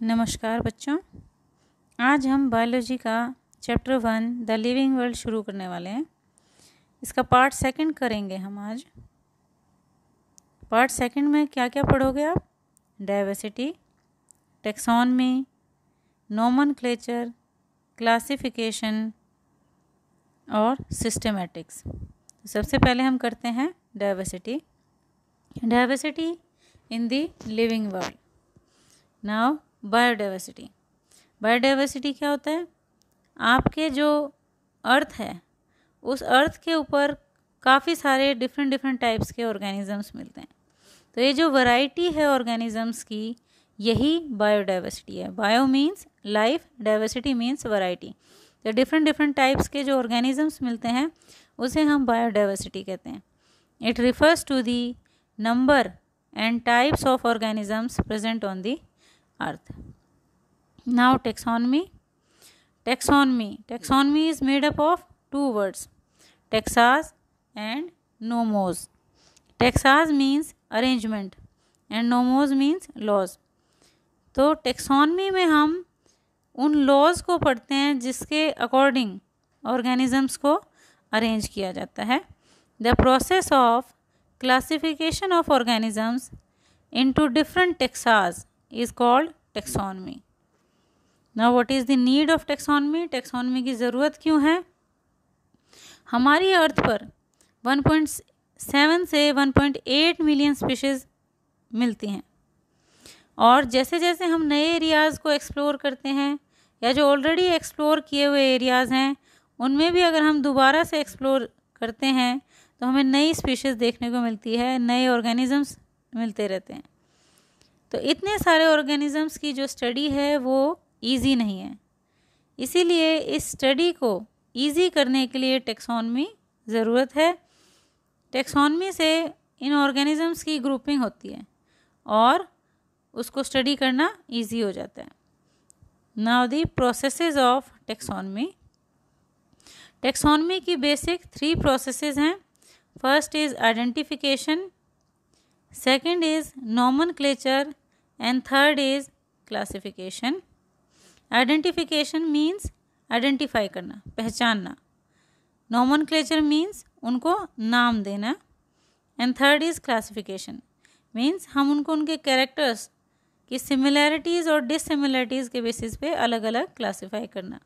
नमस्कार बच्चों। आज हम बायोलॉजी का चैप्टर 1 द लिविंग वर्ल्ड शुरू करने वाले हैं। इसका पार्ट सेकंड करेंगे हम आज। पार्ट सेकंड में क्या क्या पढ़ोगे आप? डाइवर्सिटी, टेक्सोनमी, नोमेनक्लेचर, क्लासिफिकेशन और सिस्टमैटिक्स। तो सबसे पहले हम करते हैं diversity. Diversity in the living world. Now biodiversity. Biodiversity क्या होता है? आपके जो अर्थ है उस अर्थ के ऊपर काफ़ी सारे डिफरेंट टाइप्स के ऑर्गेनिजम्स मिलते हैं। तो ये जो वैरायटी है ऑर्गेनिजम्स की, यही बायोडाइवर्सिटी है। Bio means life, diversity means variety. तो डिफरेंट टाइप्स के जो ऑर्गेनिजम्स मिलते हैं उसे हम बायोडाइवर्सिटी कहते हैं। It refers to the number and types of organisms present on the earth. Now taxonomy. Taxonomy is made up of two words, taxas and nomos. Taxas means arrangement and nomos means laws. तो taxonomy में हम उन laws को पढ़ते हैं जिसके according organisms को arrange किया जाता है। The process of classification of organisms into different taxas is called taxonomy. Now what is the need of taxonomy? taxonomy की ज़रूरत क्यों है? हमारी अर्थ पर 1.7 से 1.8 मिलियन स्पीशीज़ मिलती हैं, और जैसे जैसे हम नए एरियाज़ को एक्सप्लोर करते हैं या जो ऑलरेडी एक्सप्लोर किए हुए एरियाज़ हैं उनमें भी अगर हम दोबारा से एक्सप्लोर करते हैं तो हमें नई स्पीशीज़ देखने को मिलती है, नए ऑर्गेनिजम्स मिलते रहते हैं। तो इतने सारे ऑर्गेनिजम्स की जो स्टडी है वो ईजी नहीं है, इसीलिए इस स्टडी को ईजी करने के लिए टेक्सोनमी ज़रूरत है। टेक्सोनमी से इन ऑर्गेनिजम्स की ग्रुपिंग होती है और उसको स्टडी करना ईजी हो जाता है। Now the processes of taxonomy. Taxonomy की बेसिक 3 प्रोसेसेस हैं। First is identification, second is nomenclature and third is classification. Identification means identify करना, पहचानना। नोमेनक्लेचर मीन्स उनको नाम देना। And third is classification means हम उनको उनके कैरेक्टर्स की सिमिलैरिटीज़ और डिससिमिलैरिटीज़ के बेसिस पे अलग अलग क्लासीफाई करना।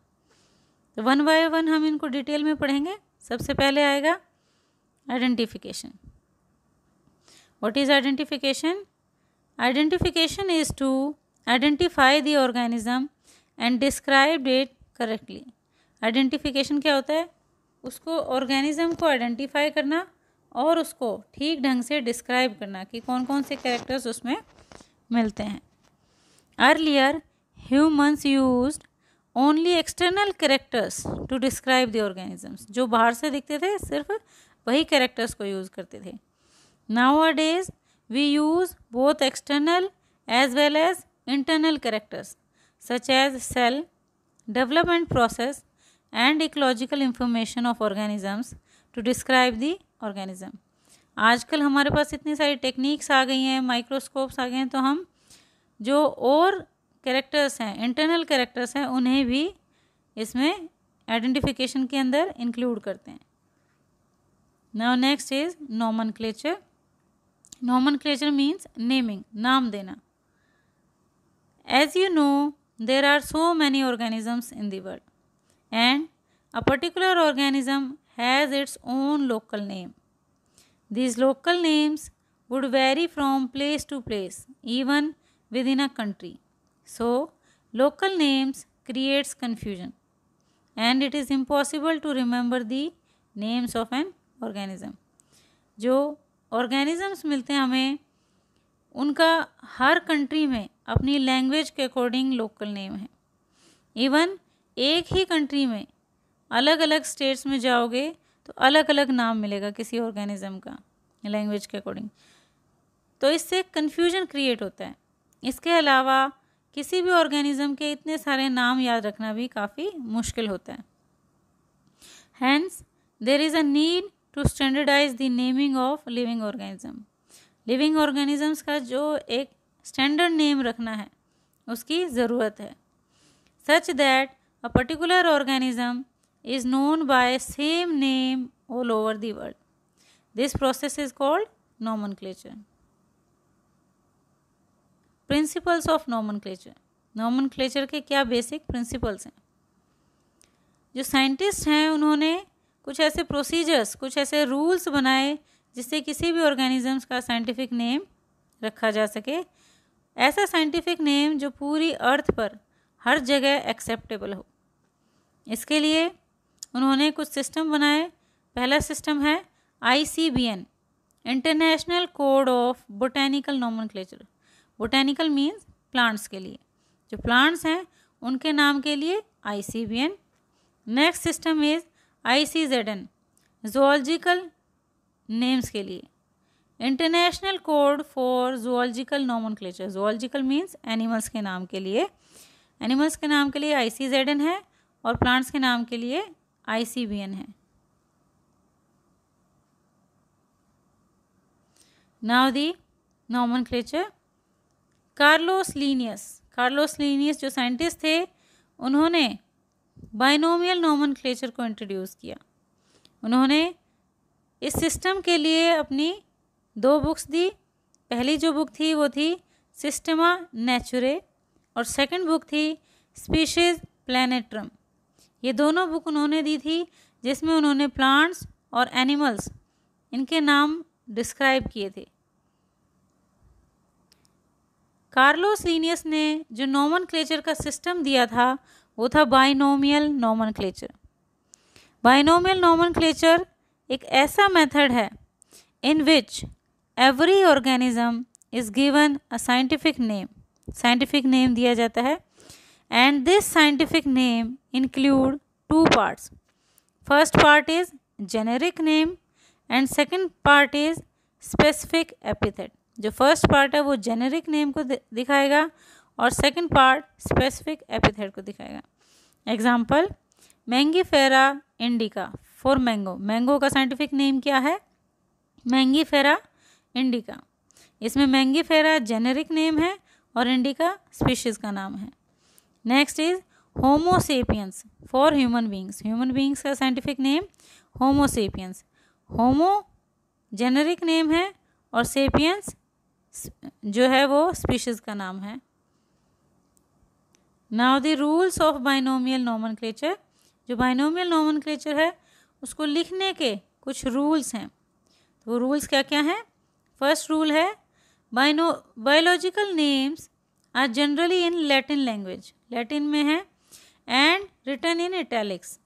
तो 1 बाय 1 हम इनको डिटेल में पढ़ेंगे। सबसे पहले आएगा identification. What is identification? Identification is to identify the organism and describe it correctly. Identification क्या होता है? उसको ऑर्गेनिज्म को आइडेंटिफाई करना और उसको ठीक ढंग से डिस्क्राइब करना कि कौन कौन से कैरेक्टर्स उसमें मिलते हैं। Earlier, humans used only external characters to describe the organisms. जो बाहर से दिखते थे सिर्फ वही कैरेक्टर्स को यूज़ करते थे। Nowadays, we use both external as well as internal characters such as cell, development process and ecological information of organisms to describe the organism. आजकल हमारे पास इतनी सारी टेक्निक्स आ गई हैं, माइक्रोस्कोप्स आ गए हैं, तो हम जो और कैरेक्टर्स हैं, इंटरनल कैरेक्टर्स हैं, उन्हें भी इसमें आइडेंटिफिकेशन के अंदर इंक्लूड करते हैं। Now next is nomenclature. Nomenclature means naming, नाम देना। As you know, there are so many organisms in the world, and a particular organism has its own local name. These local names would vary from place to place, even within a country. So, local names creates confusion, and it is impossible to remember the names of an organism. जो organisms मिलते हैं हमें, उनका हर country में अपनी language के according local name है। Even एक ही कंट्री में अलग अलग स्टेट्स में जाओगे तो अलग अलग नाम मिलेगा किसी ऑर्गेनिज्म का लैंग्वेज के अकॉर्डिंग। तो इससे कन्फ्यूजन क्रिएट होता है। इसके अलावा किसी भी ऑर्गेनिज्म के इतने सारे नाम याद रखना भी काफ़ी मुश्किल होता है। Hence there is a need to standardize the naming of living organism. Living organisms का जो एक स्टैंडर्ड नेम रखना है उसकी ज़रूरत है। Such that a particular organism is known by same name all over the world. This process is called nomenclature. Principles of nomenclature. Nomenclature के क्या बेसिक प्रिंसिपल्स हैं? जो साइंटिस्ट हैं उन्होंने कुछ ऐसे प्रोसीजर्स, कुछ ऐसे रूल्स बनाए जिससे किसी भी ऑर्गेनिजम्स का साइंटिफिक नेम रखा जा सके। ऐसा साइंटिफिक नेम जो पूरी अर्थ पर हर जगह एक्सेप्टेबल हो। इसके लिए उन्होंने कुछ सिस्टम बनाए। पहला सिस्टम है ICBN, international code of botanical nomenclature. Botanical means plants के लिए, जो प्लांट्स हैं उनके नाम के लिए ICBN। Next system is ICZN, zoological names के लिए, international code for zoological nomenclature. Zoological means animals के नाम के लिए, एनिमल्स के नाम के लिए ICZN है और प्लांट्स के नाम के लिए ICBN है। Now the nomenclature. Carlos Linnaeus जो साइंटिस्ट थे उन्होंने बाइनोमियल नोमेनक्लेचर को इंट्रोड्यूस किया। उन्होंने इस सिस्टम के लिए अपनी 2 बुक्स दी। पहली जो बुक थी वो थी सिस्टमा नेचुरे और सेकंड बुक थी स्पीशीज प्लैनेट्रम। ये दोनों बुक उन्होंने दी थी जिसमें उन्होंने प्लांट्स और एनिमल्स इनके नाम डिस्क्राइब किए थे। कार्लोस लीनियस ने जो नोमेनक्लेचर का सिस्टम दिया था वो था बाइनोमियल नोमेनक्लेचर। बाइनोमियल नोमेनक्लेचर एक ऐसा मेथड है in which every organism is given a scientific name दिया जाता है and this scientific name include 2 parts. First part is generic name and second part is specific epithet. जो first part है वो generic name को दिखाएगा और second part specific epithet को दिखाएगा। Example, Mangifera indica for mango. mango का scientific name क्या है? Mangifera indica. इसमें Mangifera generic name है और indica species का नाम है। Next is Homo sapiens for human beings का साइंटिफिक नेम होमोसेपियंस। होमो जेनरिक नेम है और सेपियंस जो है वो स्पीशीज का नाम है। Now the rules of binomial nomenclature. जो बाइनोमियल नोमेनक्लेचर है उसको लिखने के कुछ रूल्स हैं। तो वो रूल्स क्या क्या हैं? फर्स्ट रूल है biological names are generally in Latin language, Latin में है, and written in italics.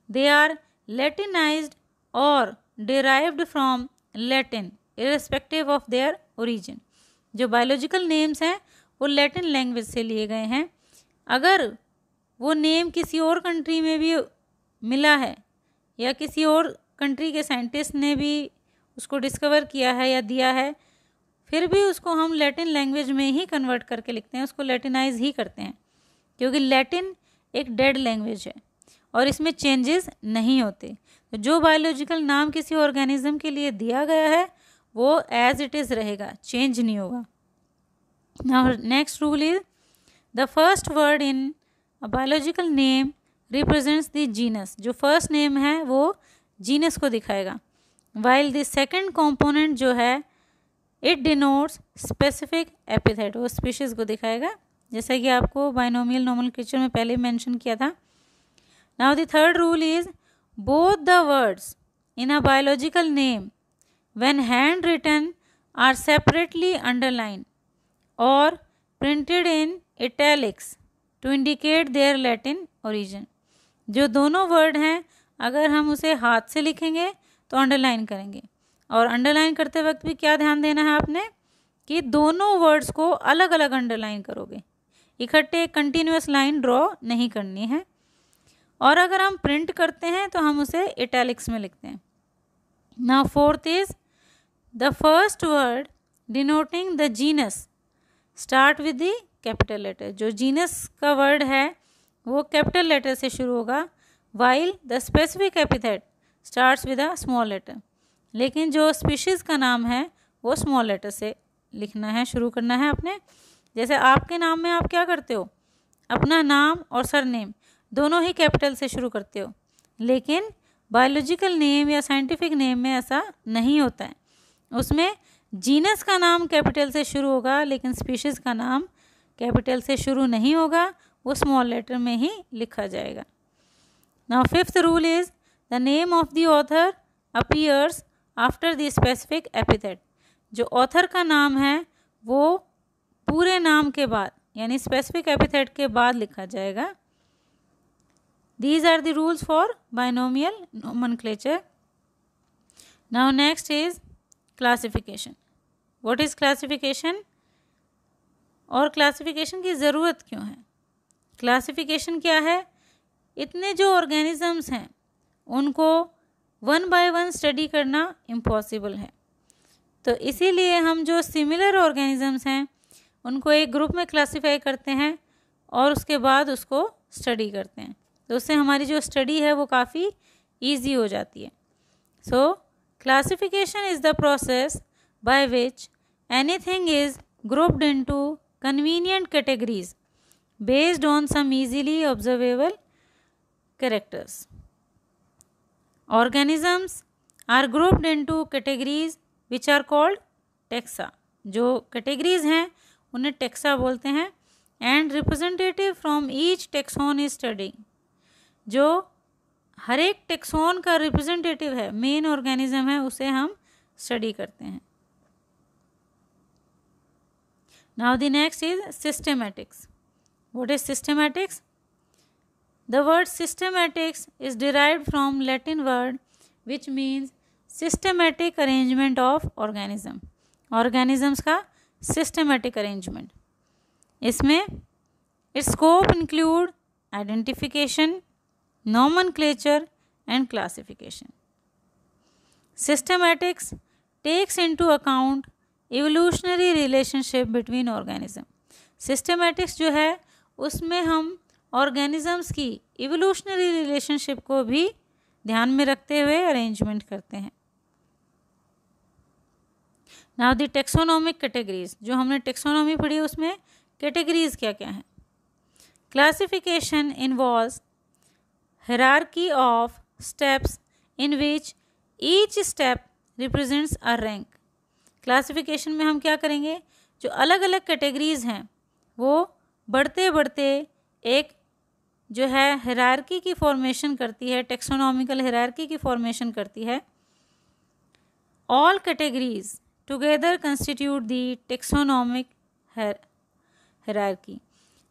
They are latinized और derived from Latin irrespective of their origin. जो बायोलॉजिकल नेम्स हैं वो लैटिन लैंग्वेज से लिए गए हैं। अगर वो नेम किसी और कंट्री में भी मिला है या किसी और कंट्री के साइंटिस्ट ने भी उसको डिस्कवर किया है या दिया है, फिर भी उसको हम लैटिन लैंग्वेज में ही कन्वर्ट करके लिखते हैं, उसको लैटिनाइज ही करते हैं, क्योंकि लैटिन एक डेड लैंग्वेज है और इसमें चेंजेस नहीं होते। तो जो बायोलॉजिकल नाम किसी ऑर्गेनिज्म के लिए दिया गया है वो एज इट इज़ रहेगा, चेंज नहीं होगा। Now next rule is the first word in a biological name represents the genus. जो फर्स्ट नेम है वो जीनस को दिखाएगा, वाइल द सेकंड कंपोनेंट जो है इट डिनोट्स स्पेसिफिक एपिथेट, वो स्पीशीज को दिखाएगा, जैसा कि आपको बाइनोमियल नोमेनक्लेचर में पहले मेंशन किया था। Now the third rule is both the words in a biological name when hand written are separately underline और printed in italics to indicate their Latin origin. जो दोनों वर्ड हैं अगर हम उसे हाथ से लिखेंगे तो अंडरलाइन करेंगे, और अंडरलाइन करते वक्त भी क्या ध्यान देना है आपने कि दोनों वर्ड्स को अलग अलग अंडरलाइन करोगे, इकट्ठे कंटिन्यूअस लाइन ड्रॉ नहीं करनी है। और अगर हम प्रिंट करते हैं तो हम उसे इटैलिक्स में लिखते हैं। Now fourth is the first word denoting the genus start with the capital letter. जो जीनस का वर्ड है वो कैपिटल लेटर से शुरू होगा, while the specific epithet starts with a small letter. लेकिन जो स्पीशीज़ का नाम है वो स्मॉल लेटर से लिखना है, शुरू करना है आपने। जैसे आपके नाम में आप क्या करते हो, अपना नाम और सरनेम दोनों ही कैपिटल से शुरू करते हो, लेकिन बायोलॉजिकल नेम या साइंटिफिक नेम में ऐसा नहीं होता है। उसमें जीनस का नाम कैपिटल से शुरू होगा, लेकिन स्पीशीज़ का नाम कैपिटल से शुरू नहीं होगा, वो स्मॉल लेटर में ही लिखा जाएगा। Now fifth rule is the name of the author appears after the specific epithet. जो ऑथर का नाम है वो पूरे नाम के बाद यानी स्पेसिफिक एपिथेट के बाद लिखा जाएगा। These are the rules for binomial nomenclature. Now next is classification. What is classification? और क्लासिफिकेशन की ज़रूरत क्यों है? क्लासिफिकेशन क्या है? इतने जो ऑर्गेनिजम्स हैं उनको वन बाय वन स्टडी करना इम्पॉसिबल है, तो इसीलिए हम जो सिमिलर ऑर्गेनिजम्स हैं उनको एक ग्रुप में क्लासिफाई करते हैं और उसके बाद उसको स्टडी करते हैं, तो उससे हमारी जो स्टडी है वो काफ़ी ईजी हो जाती है। सो classification is the process by which anything is grouped into convenient categories based on some easily observable characters. Organisms are grouped into categories which are called taxa. जो categories हैं उन्हें taxa बोलते हैं, and representative from each taxon is studied. जो हर एक taxon का representative है, main organism है, उसे हम स्टडी करते हैं। Now the next is systematics. What is systematics? The word systematics is derived from Latin word which means systematic arrangement of organism. Organisms का systematic arrangement. इसमें its scope include identification, nomenclature and classification. Systematics takes into account evolutionary relationship between organism. Systematics जो है उसमें हम organisms की evolutionary relationship को भी ध्यान में रखते हुए अरेंजमेंट करते हैं। नाउ द टेक्सोनोमिक कैटेगरीज, जो हमने टेक्सोनोमी पढ़ी उसमें कैटेगरीज क्या क्या हैं। Classification involves hierarchy of steps in which each step represents a rank. Classification में हम क्या करेंगे, जो अलग अलग कैटेगरीज हैं वो बढ़ते बढ़ते एक जो है हायरार्की की फॉर्मेशन करती है, टेक्सोनॉमिकल हायरार्की की फॉर्मेशन करती है। All categories together constitute the taxonomic hierarchy.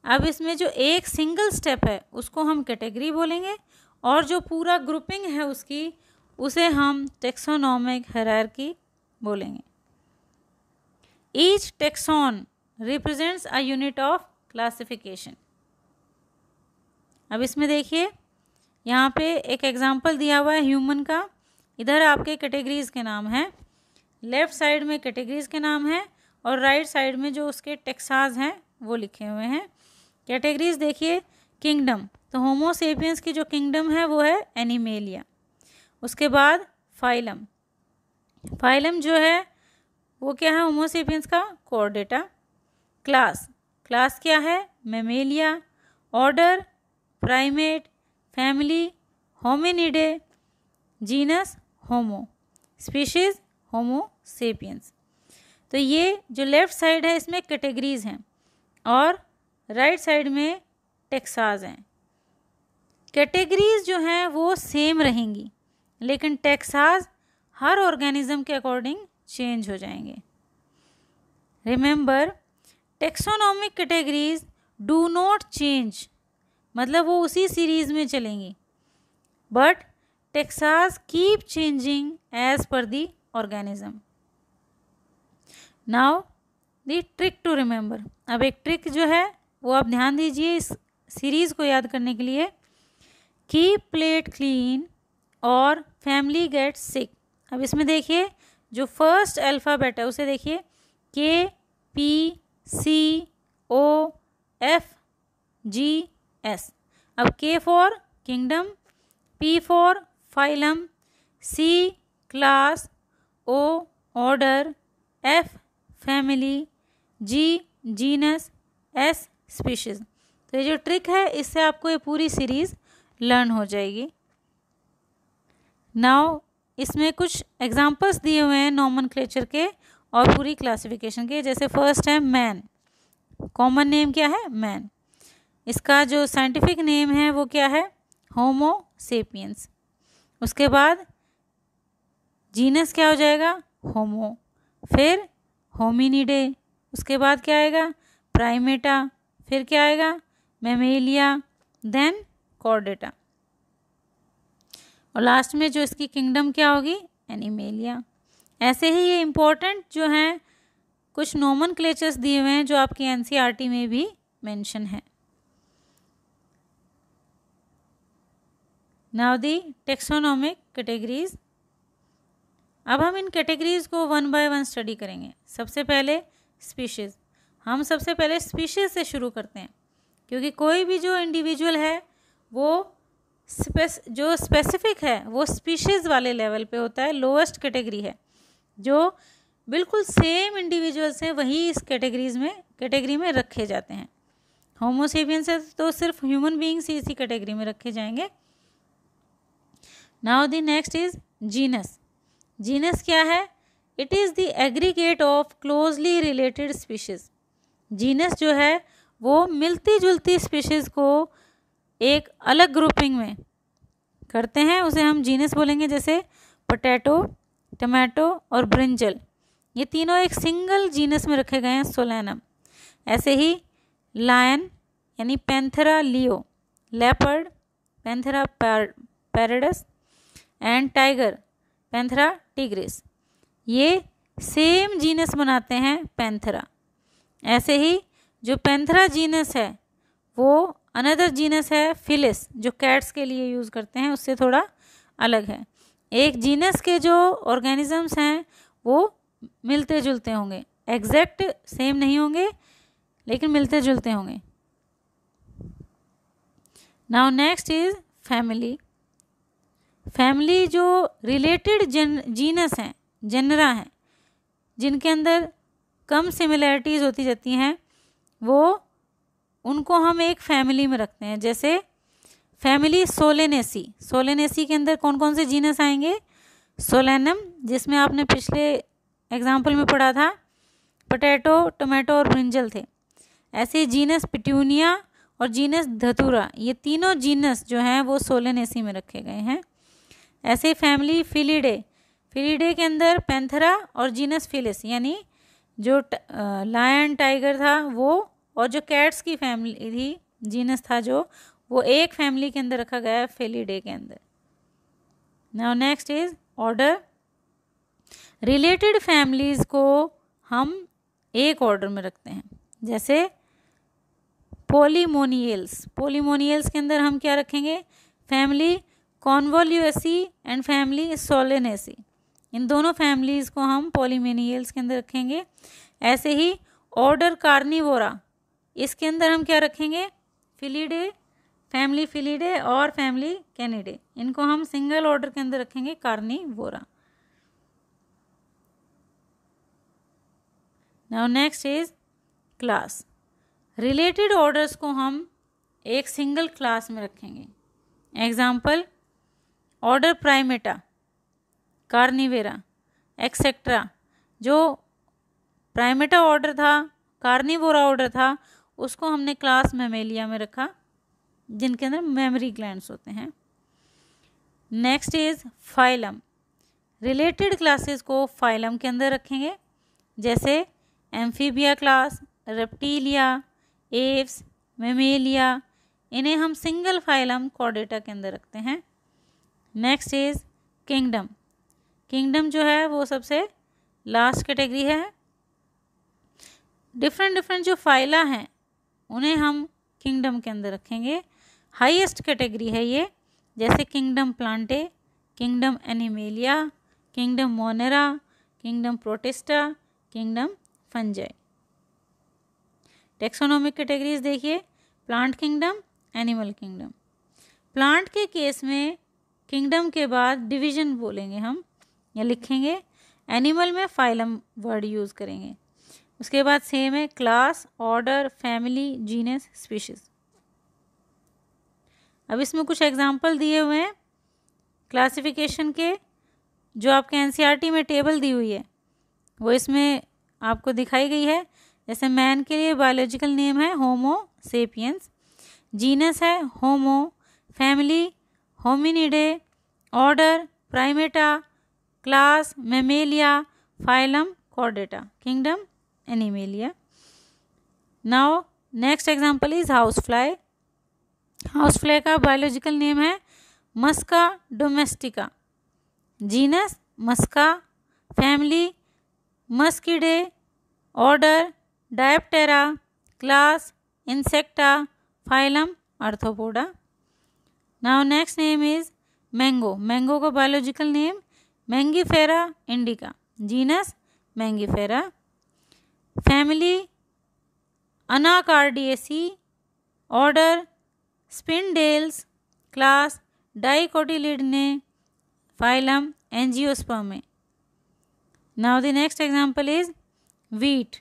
अब इसमें जो एक सिंगल स्टेप है उसको हम कैटेगरी बोलेंगे और जो पूरा ग्रुपिंग है उसकी उसे हम टेक्सोनॉमिक हायरार्की बोलेंगे। Each taxon represents a unit of classification. अब इसमें देखिए यहाँ पे एक एग्जांपल दिया हुआ है ह्यूमन का। इधर आपके कैटेगरीज के नाम हैं, लेफ़्ट साइड में कैटेगरीज के नाम हैं और राइट साइड में जो उसके टेक्सास हैं वो लिखे हुए हैं। कैटेगरीज देखिए, किंगडम, तो होमो सेपियंस की जो किंगडम है वो है एनिमेलिया। उसके बाद फाइलम, फाइलम जो है वो क्या है, होमो सेपियंस का कोऑर्डेटा। क्लास, क्लास क्या है, Mammalia. Order, Primate. Family, Hominidae. Genus, Homo. Species, Homo sapiens. तो ये जो लेफ़्ट साइड है इसमें कैटेगरीज हैं और राइट साइड में टेक्सास हैं। कैटेगरीज जो हैं वो सेम रहेंगी लेकिन टेक्सास हर ऑर्गेनिज्म के अकॉर्डिंग चेंज हो जाएंगे। Remember, taxonomic categories do not change, मतलब वो उसी सीरीज में चलेंगी, but taxa keep changing as per the organism. Now the trick to remember. अब एक ट्रिक जो है वो आप ध्यान दीजिए इस सीरीज को याद करने के लिए। कीप प्लेट क्लीन और फैमिली गेट सिक। अब इसमें देखिए जो फर्स्ट अल्फ़ाबेट है उसे देखिए, K, P, C, O, F, G, S. अब K for kingdom, P for phylum, C class, O order, F family, G genus, S species. तो ये जो ट्रिक है इससे आपको ये पूरी सीरीज़ लर्न हो जाएगी। नाउ इसमें कुछ एग्जांपल्स दिए हुए हैं नॉमेनक्लेचर के और पूरी क्लासिफिकेशन के। जैसे फर्स्ट है मैन, कॉमन नेम क्या है? मैन। इसका जो साइंटिफिक नेम है वो क्या है? होमो सेपियंस। उसके बाद जीनस क्या हो जाएगा? होमो। फिर होमिनिडे। उसके बाद क्या आएगा? प्राइमेटा। फिर क्या आएगा? मैमेलिया। Then Chordata. और लास्ट में जो इसकी किंगडम क्या होगी? एनिमेलिया। ऐसे ही ये इम्पोर्टेंट जो हैं कुछ नोमेनक्लेचर्स दिए हुए हैं जो आपकी एनसीईआरटी में भी मेंशन है। Now the taxonomic categories. अब हम इन कैटेगरीज को वन बाय वन स्टडी करेंगे। सबसे पहले स्पीशीज़। हम सबसे पहले स्पीशीज़ से शुरू करते हैं, क्योंकि कोई भी जो इंडिविजुअल है वो जो स्पेसिफिक है वो स्पीशीज़ वाले लेवल पे होता है, लोएस्ट कैटेगरी है। जो बिल्कुल सेम इंडिविजुअल्स हैं वही इस कैटेगरी में रखे जाते हैं। होमो सेपियंस है तो सिर्फ ह्यूमन बीइंग्स ही इसी कैटेगरी में रखे जाएंगे। Now the next is genus. Genus क्या है? It is the aggregate of closely related species. Genus जो है वो मिलती जुलती स्पीशीज़ को एक अलग ग्रुपिंग में करते हैं, उसे हम जीनस बोलेंगे। जैसे पोटैटो, टमाटो और ब्रिंजल, ये तीनों एक सिंगल जीनस में रखे गए हैं, सोलैनम। ऐसे ही लायन यानी Panthera leo, leopard Panthera pardus and tiger Panthera tigris, ये सेम जीनस बनाते हैं पैंथेरा। ऐसे ही जो पैंथेरा जीनस है वो अनदर जीनस है फिलिस, जो कैट्स के लिए यूज़ करते हैं, उससे थोड़ा अलग है। एक जीनस के जो ऑर्गेनिजम्स हैं वो मिलते जुलते होंगे, एग्जैक्ट सेम नहीं होंगे लेकिन मिलते जुलते होंगे। Now next is family. Family जो रिलेटेड जीनस हैं, जेनरा हैं, जिनके अंदर कम सिमिलैरिटीज़ होती जाती हैं, वो उनको हम एक फैमिली में रखते हैं। जैसे फैमिली सोलेनेसी। सोलेनेसी के अंदर कौन कौन से जीनस आएंगे? सोलेनम, जिसमें आपने पिछले एग्जाम्पल में पढ़ा था पोटैटो, टमाटो और ब्रिंजल थे। ऐसे जीनस पिट्यूनिया और जीनस धतूरा, ये तीनों जीनस जो हैं वो सोलेनेसी में रखे गए हैं। ऐसे फैमिली फिलिडे। फिलिडे के अंदर पैंथेरा और जीनस फिलिस, यानी जो लायन टाइगर था वो, और जो कैट्स की फैमिली थी, जीनस था जो, वो एक फैमिली के अंदर रखा गया है, फेलिडे के अंदर। Now next is order. Related families को हम एक ऑर्डर में रखते हैं। जैसे पोलीमोनियल्स। पोलीमोनियल्स के अंदर हम क्या रखेंगे? फैमिली कॉन्वोल्यूएसी एंड फैमिली सोलेनेसी, इन दोनों फैमिलीज को हम पोलीमोनियल्स के अंदर रखेंगे। ऐसे ही ऑर्डर कार्निवोरा, इसके अंदर हम क्या रखेंगे? फिलिडे, फैमिली फिलिडे और फैमिली कैनिडे, इनको हम सिंगल ऑर्डर के अंदर रखेंगे, Carnivora. Now next is class. Related orders को हम एक सिंगल क्लास में रखेंगे। Example order Primata, Carnivora etcetera. जो प्राइमेटा ऑर्डर था, कार्निवोरा ऑर्डर था, उसको हमने क्लास मैमेलिया में रखा, जिनके अंदर मेमरी ग्लैंड्स होते हैं। Next is phylum. Related classes को फाइलम के अंदर रखेंगे। जैसे amphibia class, reptilia, Aves, Mammalia, इन्हें हम सिंगल फाइलम कॉर्डेटा के अंदर रखते हैं। Next is kingdom. किंगडम जो है वो सबसे लास्ट कैटेगरी है। डिफरेंट जो फाइला हैं उन्हें हम किंगडम के अंदर रखेंगे। हाईएस्ट कैटेगरी है ये। जैसे kingdom Plantae, kingdom Animalia, kingdom Monera, kingdom Protista, kingdom Fungi. Taxonomic categories देखिए, plant kingdom, animal kingdom. Plant के केस में किंगडम के बाद डिवीजन बोलेंगे हम या लिखेंगे। एनिमल में फाइलम वर्ड यूज़ करेंगे। उसके बाद सेम है class, order, family, genus, species. अब इसमें कुछ एग्जाम्पल दिए हुए हैं क्लासिफिकेशन के, जो आपके एनसीईआरटी में टेबल दी हुई है वो इसमें आपको दिखाई गई है। जैसे मैन के लिए बायोलॉजिकल नेम है होमो सेपियंस, जीनस है Homo, family Hominidae, order Primata, class Mammalia, phylum Chordata, kingdom Animalia. Now next example is house fly. House fly का बायोलॉजिकल नेम है Musca domestica, genus Musca, family Muscidae, order Diptera, class Insecta, phylum Arthropoda. Now next name is mango. Mango का biological name Mangifera indica, genus Mangifera, family Anacardiaceae, order Sapindales, class Dicotyledonae, phylum Angiospermae. Now the next example is wheat.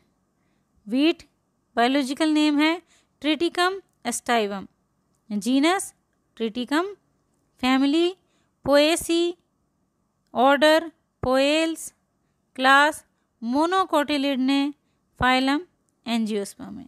Wheat biological name है Triticum aestivum, genus Triticum, family Poaceae, order Poales, class Monocotyledonae, phylum एंजियोस्पर्मे।